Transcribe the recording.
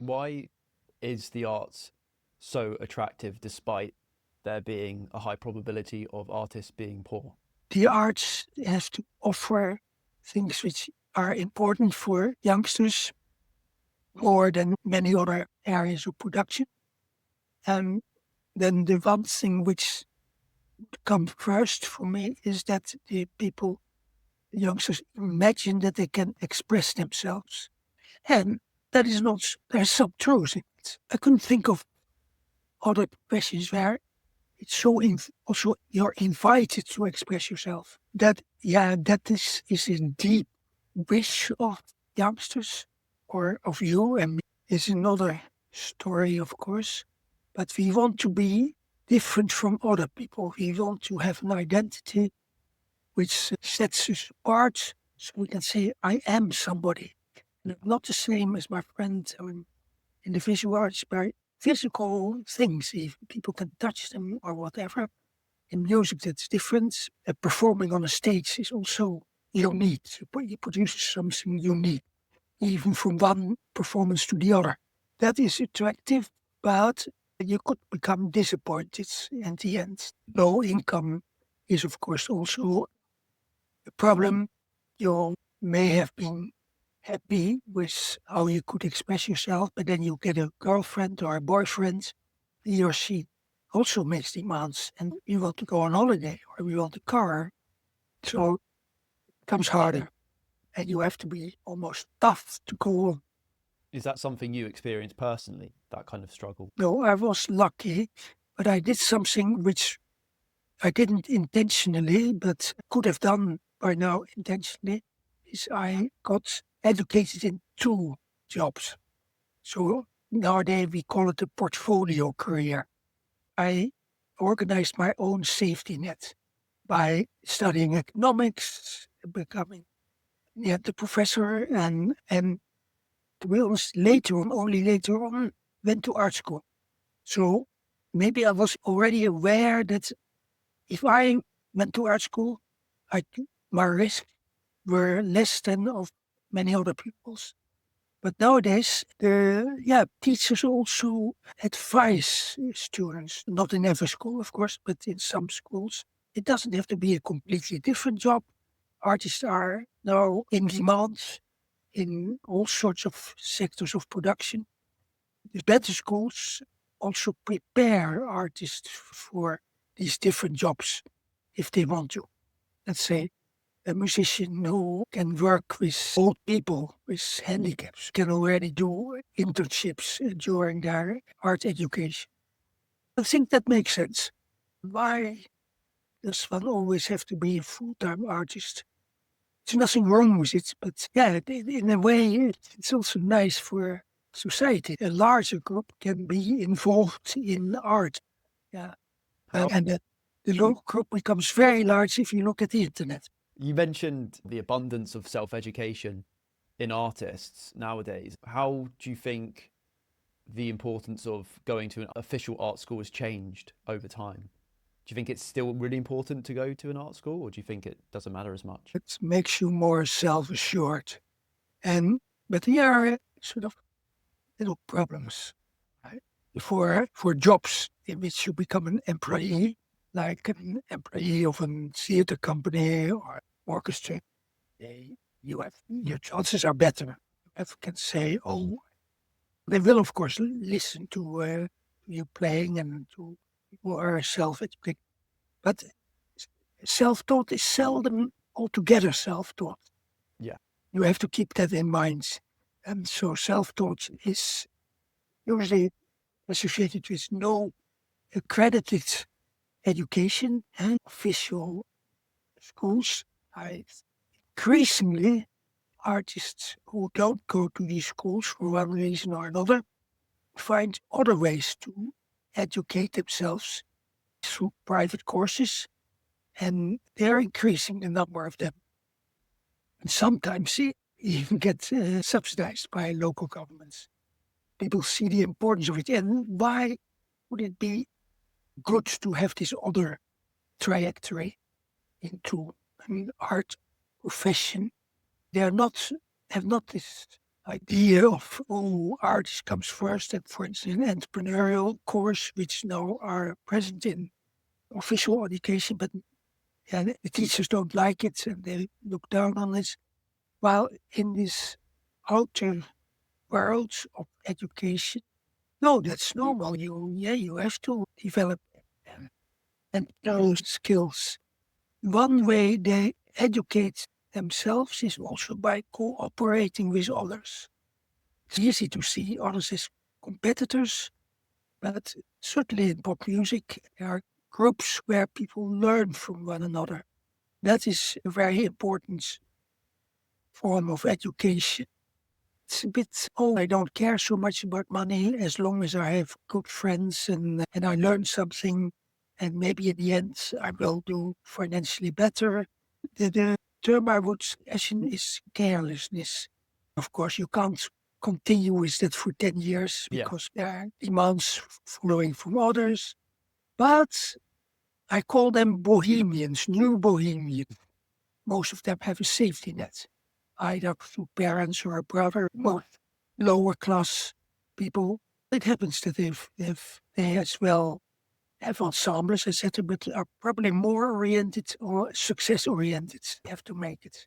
Why is the arts so attractive despite there being a high probability of artists being poor? The arts have to offer things which are important for youngsters more than many other areas of production. And then the one thing which comes first for me is that the people, the youngsters, imagine that they can express themselves. And that is not, there's some truth in it. I couldn't think of other professions where it's so also you're invited to express yourself. That is a deep wish of youngsters or of you and me is another story, of course. But we want to be different from other people. We want to have an identity which sets us apart, so we can say, "I am somebody." Not the same as my friend in the visual arts, by physical things, even people can touch them or whatever. In music, that's different. Performing on a stage is also unique. It produces something unique, even from one performance to the other. That is attractive, but you could become disappointed in the end. Low income is, of course, also a problem. You may have been happy with how you could express yourself, but then you get a girlfriend or a boyfriend, he or she also makes demands, and you want to go on holiday or you want a car, so it becomes harder, and you have to be almost tough to go on. Is that something you experienced personally, that kind of struggle? No, I was lucky, but I did something which I didn't intentionally, but could have done by now intentionally, is I got educated in two jobs. So nowadays we call it a portfolio career. I organized my own safety net by studying economics, becoming the professor, and to be honest, later on, only later on, went to art school. So maybe I was already aware that if I went to art school, I, my risks were less than of many other people's. But nowadays, the teachers also advise students, not in every school, of course, but in some schools. It doesn't have to be a completely different job. Artists are now in demand in all sorts of sectors of production. The better schools also prepare artists for these different jobs if they want to. Let's say a musician who can work with old people with handicaps can already do internships during their art education. I think that makes sense. Why does one always have to be a full-time artist? There's nothing wrong with it, but yeah, in a way, it's also nice for society. A larger group can be involved in art. Yeah, How and the local group becomes very large if you look at the internet. You mentioned the abundance of self-education in artists nowadays. How do you think the importance of going to an official art school has changed over time? Do you think it's still really important to go to an art school, or do you think it doesn't matter as much? It makes you more self-assured. And but there are sort of little problems, right? For jobs in which you become an employee, like an employee of a theater company or orchestra, you have your chances are better. You can say, oh, they will of course listen to you playing and to people who are self-educated, but self-taught is seldom altogether self-taught. Yeah. You have to keep that in mind. And so self-taught is usually associated with no accredited education and official schools. I increasingly artists who don't go to these schools for one reason or another find other ways to educate themselves through private courses, and they're increasing the number of them. And sometimes they even get subsidized by local governments. People see the importance of it, and why would it be good to have this other trajectory into art profession? They are not have not this idea of, oh, art comes first, and for instance, an entrepreneurial course, which now are present in official education, but yeah, the teachers don't like it and they look down on it. While in this outer world of education, no, that's normal. You have to develop and those skills. One way they educate themselves is also by cooperating with others. It's easy to see others as competitors, but certainly in pop music, there are groups where people learn from one another. That is a very important form of education. It's a bit, oh, I don't care so much about money as long as I have good friends and I learn something. And maybe in the end, I will do financially better. The term I would question is carelessness. Of course, you can't continue with that for 10 years Yeah. because there are demands following from others. But I call them bohemians, new bohemians. Most of them have a safety net, either through parents or a brother, or lower class people. It happens that if they as well have ensembles, etc., but are probably more oriented or success oriented. They have to make it.